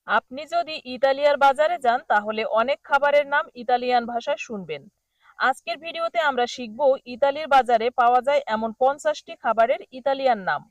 আপনি যদি ইতালিয়ার বাজারে যান তাহলে অনেক খাবারের নাম ইতালিয়ান ভাষায় শুনবেন। আজকের ভিডিওতে আমরা শিখব ইতালির বাজারে পাওয়া যায় এমন 50টি খাবারের ইতালিয়ান নাম।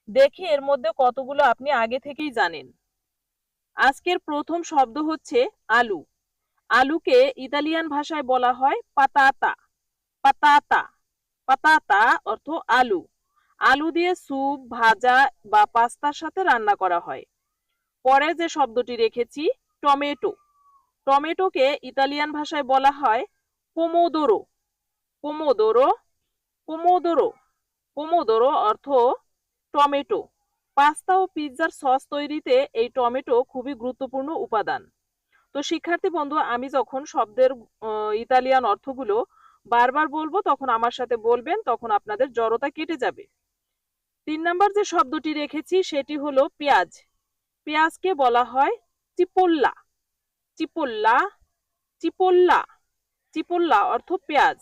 দেখি এর মধ্যে কতগুলো আপনি আগে থেকেই জানেন। আজকের প্রথম শব্দ হচ্ছে আলু। আলুকে ইতালিয়ান ভাষায় বলা হয় পাতাতা। পাতাতা। পাতাতা অর্থ আলু। আলু দিয়ে স্যুপ, ভাজা বা পাস্তার সাথে রান্না করা হয়। পরে যে শব্দটি রেখেছি টমেটো। টমেটোকে ইতালিয়ান ভাষায় বলা হয় পোমোদোরো। পোমোদোরো। পোমোদোরো। পোমোদোরো অর্থ টমেটো। পাস্তা ও পিৎজার সস তৈরিতে এই টমেটো খুবই গুরুত্বপূর্ণ উপাদান। তো শিক্ষার্থী বন্ধু, আমি যখন শব্দের ইতালিয়ান অর্থগুলো বারবার বলবো তখন আমার সাথে বলবেন, তখন আপনাদের জড়তা কেটে যাবে। 3 নম্বর যে শব্দটি রেখেছি সেটি হলো পেঁয়াজ। পেঁয়াজকে বলা হয় চিপোল্লা। চিপোল্লা। চিপোল্লা। চিপোল্লা অর্থ পেঁয়াজ।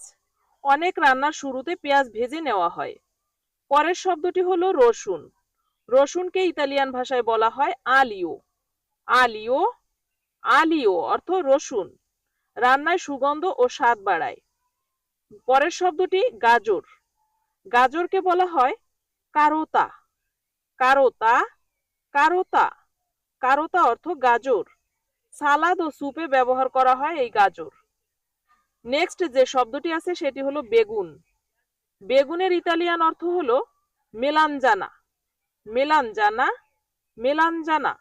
অনেক রান্নার শুরুতে পেঁয়াজ ভেজে নেওয়া হয়। পরের শব্দটি হলো রসুন। রসুনকে ইতালিয়ান ভাষায় বলা হয় আলিও। আলিও। আলিও অর্থ রসুন। রান্নায় সুগন্ধ ও স্বাদ বাড়ায়। পরের শব্দটি গাজর। গাজরকে বলা হয় কারোতা। কারোতা। কারোতা। কারোতা অর্থ গাজর। সালাদ ও স্যুপে ব্যবহার করা হয় এই গাজর। নেক্সট যে শব্দটি আছে সেটি হলো বেগুন। বেগুনের ইতালিয়ান অর্থ হলো মেলানজানা। মেলানজানা। মেলানজানা।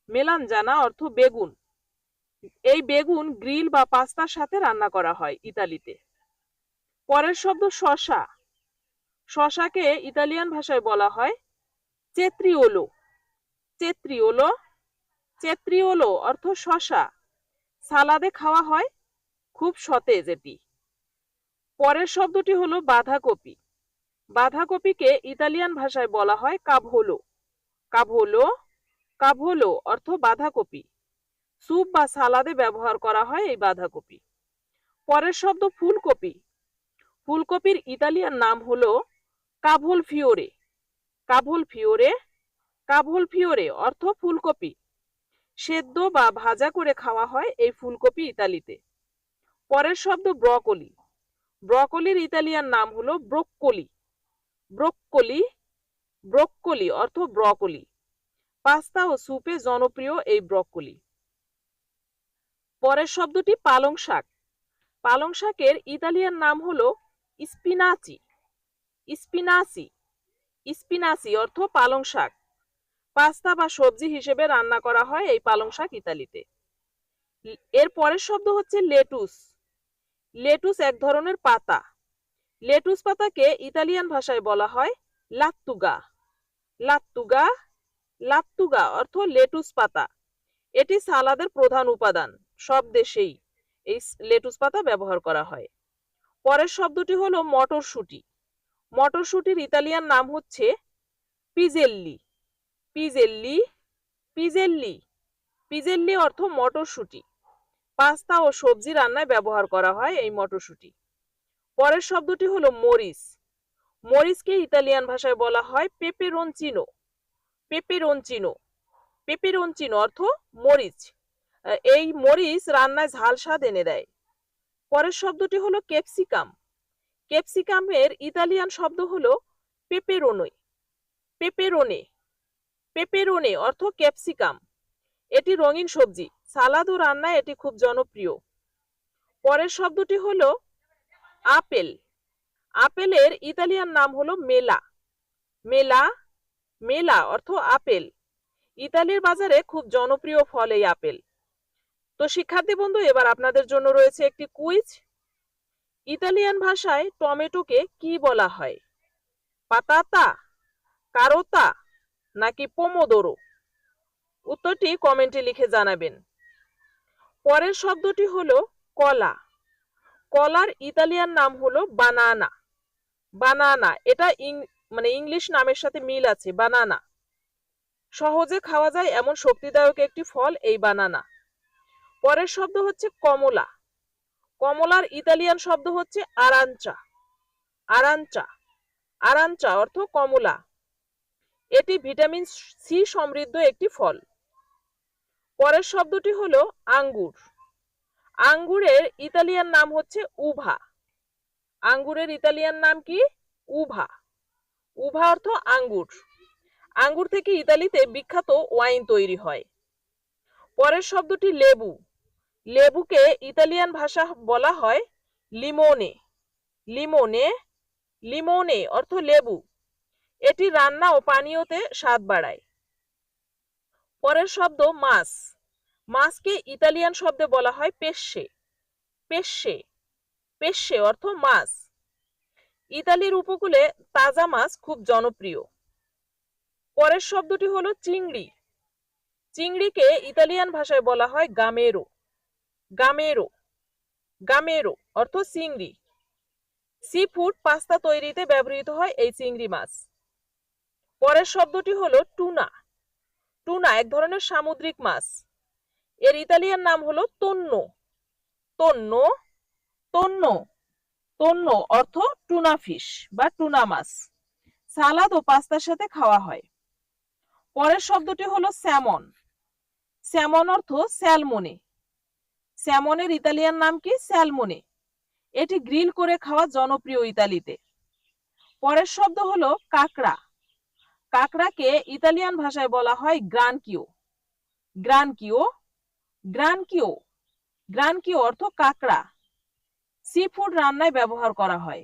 মেলানজানা অর্থ বেগুন। এই বেগুন গ্রিল বা পাস্তার সাথে রান্না করা হয় ইতালিতে। পরের শব্দ শসা। শসাকে ইতালিয়ান ভাষায় বলা হয় চেত্রিওলো। চেত্রিওলো। চেত্রিওলো অর্থ শসা। সালাদে খাওয়া হয়, খুব সতেজ এটি। পরের শব্দটি হলো বাঁধাকপি। বাঁধাকপিকে ইতালিয়ান ভাষায় বলা হয় কাভোলো। কাভোলো। কাভোলো অর্থ বাঁধাকপি। স্যুপ বা সালাদে ব্যবহার করা হয় এই বাঁধাকপি। পরের শব্দ ফুলকপি। ফুলকপির ইতালিয়ান নাম হলো কাভোলফিওরে। কাভোলফিওরে। কাভোলফিওরে অর্থ ফুলকপি। সেদ্ধ বা ভাজা করে খাওয়া হয় এই ফুলকপি ইতালিতে। পরের শব্দ ব্রকলি। ব্রকলির ইতালিয়ান নাম হলো ব্রোক্কলি। ব্রোক্কলি। ব্রোক্কলি অর্থ ব্রকলি। পাস্তা ও স্যুপে জনপ্রিয় এই ব্রকলি। পরের শব্দটি পালং শাক। পালং শাকের ইতালিয়ান নাম হলো স্পিনাচি। স্পিনাচি। স্পিনাচি অর্থ পালং শাক। পাস্তা বা সবজি হিসেবে রান্না করা হয় এই পালং শাক ইতালিতে। এর পরের শব্দ হচ্ছে লেটুস। লেটুস এক ধরনের পাতা। লেটুস পাতাকে ইতালিয়ান ভাষায় বলা হয় লাত্তুগা। লাত্তুগা। লাত্তুগা অর্থ লেটুস পাতা। এটি সালাদের প্রধান উপাদান। সব দেশেই এই লেটুস পাতা ব্যবহার করা হয়। পরের শব্দটি হলো মটরশুঁটি। মটরশুঁটির ইতালিয়ান নাম হচ্ছে পিজেল্লি। পিজেল্লি। পিজেল্লি। পিজেল্লি অর্থ মটরশুঁটি। পাস্তা ও সবজি রান্নায় ব্যবহার করা হয় এই মটরশুঁটি। পরের শব্দটি হলো মরিচ। মরিচকে ইতালিয়ান ভাষায় বলা হয় পেপেরোনচিনো। পেপেরোনচিনো। পেপেরোনচিনো অর্থ মরিচ। এই মরিচ রান্নায় ঝাল স্বাদ এনে দেয়। পরের শব্দটি হলো ক্যাপসিকাম। ক্যাপসিকামের ইতালিয়ান শব্দ হলো পেপেরোনে। পেপেরোনে। পেপেরোনে অর্থ ক্যাপসিকাম। এটি রঙিন সবজি। সালাদ ও রান্নায় এটি খুব জনপ্রিয়। পরের শব্দটি হলো আপেল। আপেলের ইতালিয়ান নাম হলো মেলা। মেলা। মেলা অর্থ আপেল। ইতালির বাজারে খুব জনপ্রিয় ফল এই আপেল। তো শিক্ষার্থী বন্ধু, এবার আপনাদের জন্য রয়েছে একটি কুইজ। ইতালিয়ান ভাষায় টমেটোকে কি বলা হয়? পাতাতা, কারোতা নাকি পোমোদোরো? উত্তরটি কমেন্টে লিখে জানাবেন। পরের শব্দটি হলো কলা। কলার ইতালিয়ান নাম হলো বানানা। বানানা এটা ইংলিশ নামের সাথে মিল আছে, বানানা। সহজে খাওয়া যায় এমন শক্তিদায়ক একটি ফল এই বানানা। পরের শব্দ হচ্ছে কমলা। কমলার ইতালিয়ান শব্দ হচ্ছে আরাঞ্চা। আরাঞ্চা। আরাঞ্চা অর্থ কমলা। এটি ভিটামিন সি সমৃদ্ধ একটি ফল। পরের শব্দটি হলো আঙ্গুর। আঙ্গুরের ইতালিয়ান নাম হচ্ছে উভা। আঙ্গুরের ইতালিয়ান নাম কি? উভা। উভা অর্থ আঙ্গুর। আঙ্গুর থেকে ইতালিতে বিখ্যাত ওয়াইন তৈরি হয়। পরের শব্দটি লেবু। লেবুকে ইতালিয়ান ভাষা বলা হয় লিমোনে। লিমোনে, লিমোনে অর্থ লেবু। এটি রান্না ও পানীয়তে স্বাদ বাড়ায়। পরের শব্দ মাছ। মাছকে ইতালিয়ান শব্দে বলা হয় পেস্সে। পেস্সে, পেস্সে অর্থ মাছ। ইতালির উপকূলে তাজা মাছ খুব জনপ্রিয়। পরের শব্দটি হলো চিংড়ি। চিংড়িকে ইতালিয়ান ভাষায় বলা হয় গামেরো। গামেরো, গামেরো অর্থ চিংড়ি। সি ফুড পাস্তা তৈরিতে ব্যবহৃত হয় এই চিংড়ি মাছ। পরের শব্দটি হলো টুনা। টুনা এক ধরনের সামুদ্রিক মাছ। এর ইতালিয়ান নাম হলো তোন্নো। তোন্নো, তোন্নো, তোন্নো অর্থ টুনা ফিশ বা টুনা মাছ। সালাদ ও পাস্তার সাথে খাওয়া হয়। পরের শব্দটি হলো স্যামন। স্যামন অর্থ স্যালমনে। স্যামনের ইতালিয়ান নাম কি? স্যালমনে। এটি গ্রিল করে খাওয়া জনপ্রিয় ইতালিতে। পরের শব্দ হলো কাঁকড়া। কাঁকড়াকে ইতালিয়ান ভাষায় বলা হয় গ্রানকিও। গ্রানকিও, গ্রানকিও, গ্রানকিও অর্থ কাঁকড়া। সি ফুড রান্নায় ব্যবহার করা হয়।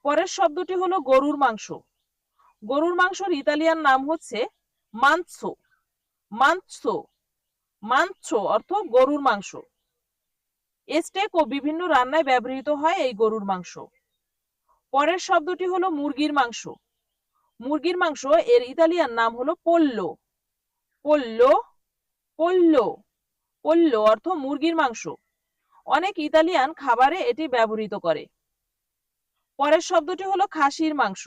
পরের শব্দটি হলো গরুর মাংস। গরুর মাংসের ইতালিয়ান নাম হচ্ছে মানসো। মানসো, মানসো অর্থ গরুর মাংস। স্টেক ও বিভিন্ন রান্নায় ব্যবহৃত হয় এই গরুর মাংস। পরের শব্দটি হলো মুরগির মাংস। মুরগির মাংস এর ইতালিয়ান নাম হলো পোল্লো। পোল্লো, পোল্লো, পোল্লো অর্থ মুরগির মাংস। অনেক ইতালিয়ান খাবারে এটি ব্যবহৃত করে। পরের শব্দটি হলো খাসির মাংস।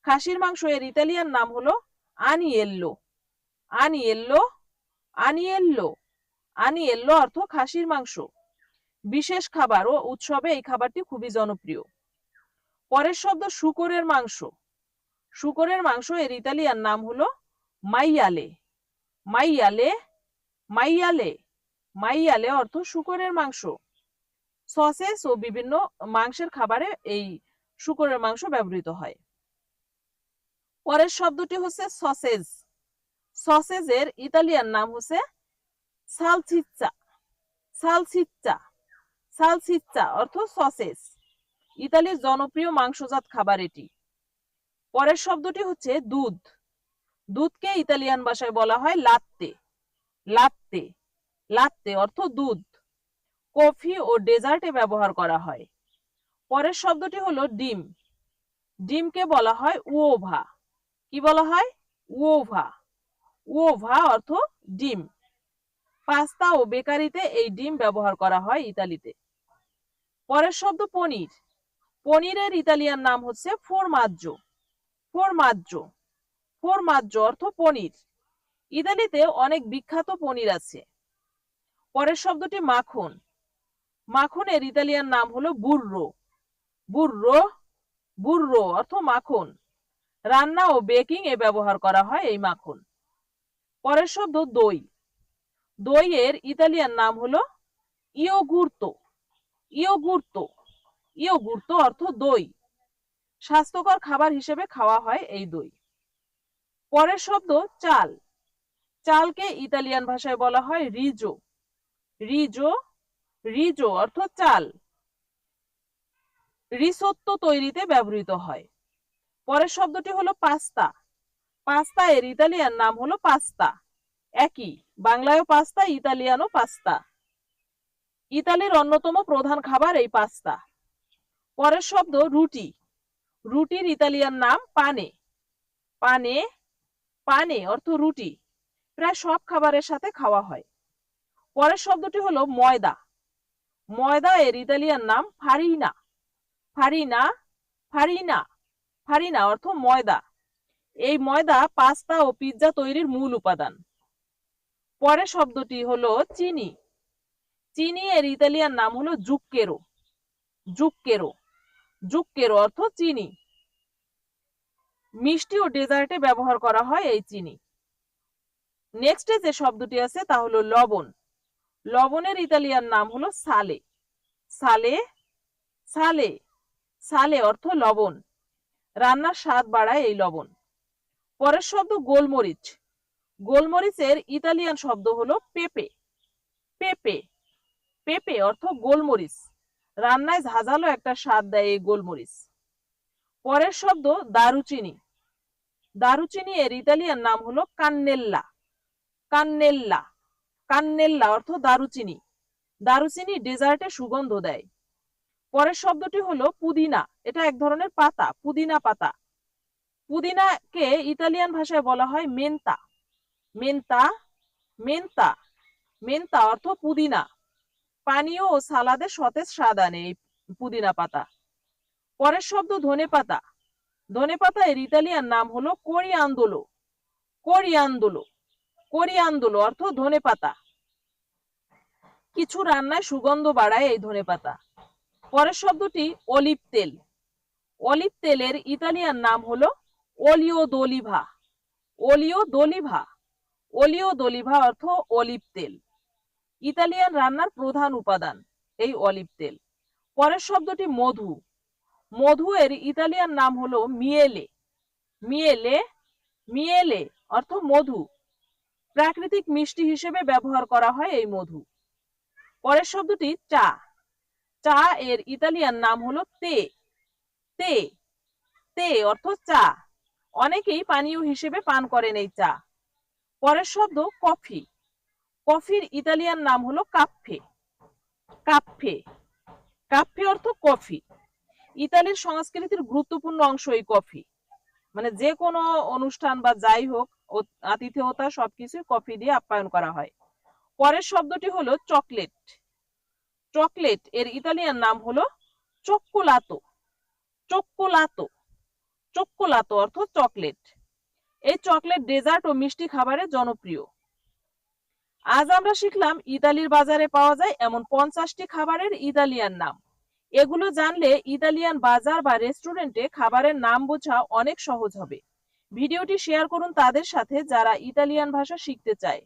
খাসির মাংস এর ইতালিয়ান নাম হলো আনিয়েল্লো। আনিয়েল্লো, আনিয়েল্লো, আনিয়েল্লো অর্থ খাসির মাংস। বিশেষ খাবার ও উৎসবে এই খাবারটি খুবই জনপ্রিয়। পরের শব্দ শূকরের মাংস। শূকরের মাংস এর ইতালিয়ান নাম হলো মাইয়ালে। মাইয়ালে, মাইয়ালে, মাইয়ালে অর্থ শূকরের মাংস। সসেস ও বিভিন্ন মাংসের খাবারে এই শূকরের মাংস ব্যবহৃত হয়। পরের শব্দটি হচ্ছে সসেজ। সসেজের ইতালিয়ান নাম হচ্ছে সালসিচ্চা। সালসিচ্চা, সালসিচ্চা অর্থ সসেজ। ইতালির জনপ্রিয় মাংসজাত খাবার এটি। পরের শব্দটি হচ্ছে দুধ। দুধকে ইতালিয়ান ভাষায় বলা হয় লাত্তে। লাত্তে, লাত্তে অর্থ দুধ। কফি ও ডেজার্টে ব্যবহার করা হয়। পরের শব্দটি হলো ডিম। ডিমকে বলা হয় উওভা। কি বলা হয়? উওভা। উওভা অর্থ ডিম। পাস্তা ও বেকারিতে এই ডিম ব্যবহার করা হয় ইতালিতে। পরের শব্দ পনির। পনিরের ইতালিয়ান নাম হচ্ছে ফরমাজ্জো। ফরমাজ্জো, ফরমাজ্জো অর্থ পনির। ইতালিতে অনেক বিখ্যাত পনির আছে। পরের শব্দটি মাখন। মাখনের ইতালিয়ান নাম হলো বুর্রো। বুর্রো, বুর্রো অর্থ মাখন। রান্না ও বেকিং এ ব্যবহার করা হয় এই মাখন। পরের শব্দ দই। দই এর ইতালিয়ান নাম হলো ইয়োগুর্তো। ইয়োগুর্তো, ইয়োগুর্তো অর্থ দই। স্বাস্থ্যকর খাবার হিসেবে খাওয়া হয় এই দই। পরের শব্দ চাল। চালকে ইতালিয়ান ভাষায় বলা হয় রিজো। রিজো, রিজো অর্থ চাল। রিসোত্তো তৈরিতে ব্যবহৃত হয়। পরের শব্দটি হলো পাস্তা। পাস্তা এর ইতালিয়ান নাম হলো পাস্তা। একই, বাংলায়ও পাস্তা, ইতালিয়ানও পাস্তা। ইতালির অন্যতম প্রধান খাবার এই পাস্তা। পরের শব্দ রুটি। রুটির ইতালিয়ান নাম পানে। পানে, পানে অর্থ রুটি। প্রায় সব খাবারের সাথে খাওয়া হয়। পরের শব্দটি হলো ময়দা। ময়দা এর ইতালিয়ান নাম ফারিনা। ফারিনা, ফারিনা, ফারিনা অর্থ ময়দা। এই ময়দা পাস্তা ও পিৎজা তৈরির মূল উপাদান। পরের শব্দটি হলো চিনি। চিনি এর ইতালিয়ান নাম হলো জুক্কেরো। জুক্কেরো, জুক্কেরো অর্থ চিনি। মিষ্টি ও ডেজার্টে ব্যবহার করা হয় এই চিনি। নেক্সটে যে শব্দটি আছে তা হলো লবণ। লবণের ইতালিয়ান নাম হলো সালে। সালে, সালে, সালে অর্থ লবণ। রান্নার স্বাদ বাড়ায় এই লবণ। পরের শব্দ গোলমরিচ। গোলমরিচের ইতালিয়ান শব্দ হলো পেপে। পেপে, পেপে অর্থ গোলমরিচ। রান্নায় ঝাঁঝালো একটা স্বাদ দেয় এই গোলমরিচ। পরের শব্দ দারুচিনি। দারুচিনি এর ইতালিয়ান নাম হলো কান্নেল্লা। কান্নেল্লা, কান্নেল্লা অর্থ দারুচিনি। দারুচিনি ডেজার্টে সুগন্ধ দেয়। পরের শব্দটি হলো পুদিনা। এটা এক ধরনের পাতা, পুদিনা পাতা। পুদিনাকে ইতালিয়ান ভাষায় বলা হয় মেন্তা। মেন্তা, মেন্তা, মেন্তা অর্থ পুদিনা। পানীয় ও সালাদে সতেজ স্বাদ আনে এই পুদিনা পাতা। পরের শব্দ ধনেপাতা। ধনেপাতা এর ইতালিয়ান নাম হলো কোরিয়ান্দোলো। কোরিয়ান্দোলো, কোরিয়ান্দোলো অর্থ ধনেপাতা। কিছু রান্নায় সুগন্ধ বাড়ায় এই ধনেপাতা। পরের শব্দটি অলিভ তেল। অলিভ তেলের ইতালিয়ান নাম হলো ওলিও দোলিভা। ওলিও দোলিভা, ওলিও দোলিভা অর্থ অলিভ তেল। ইতালিয়ান রান্নার প্রধান উপাদান এই অলিভ তেল। পরের শব্দটি মধু। মধু এর ইতালিয়ান নাম হলো মিয়েলে। মিয়েলে, মিয়েলে অর্থ মধু। প্রাকৃতিক মিষ্টি হিসেবে ব্যবহার করা হয় এই মধু। পরের শব্দটি চা। চা এর ইতালিয়ান নাম হলো তে। তে, তে অর্থ চা। অনেকেই পানীয় হিসেবে পান করেন এই চা। পরের শব্দ কফি। কফির ইতালিয়ান নাম হলো কাফে। কাফে, কাফে অর্থ কফি। ইতালির সংস্কৃতির গুরুত্বপূর্ণ অংশ এই কফি। মানে যে কোনো অনুষ্ঠান বা যাই হোক, আতিথেয়তা সবকিছু কফি দিয়ে আপ্যায়ন করা হয়। পরের শব্দটি হলো চকলেট। চকলেট এর ইতালিয়ান নাম হলো চক্কোলাতো। চক্কোলাতো, চক্কোলাতো অর্থ চকলেট। এই চকলেট ডেজার্ট ও মিষ্টি খাবারে জনপ্রিয়। আজ আমরা শিখলাম ইতালির বাজারে পাওয়া যায় এমন 50টি খাবারের ইতালিয়ান নাম। এগুলো জানলে ইতালিয়ান বাজার বা রেস্টুরেন্টে খাবারের নাম বোঝা অনেক সহজ হবে। ভিডিওটি শেয়ার করুন তাদের সাথে যারা ইতালিয়ান ভাষা শিখতে চায়।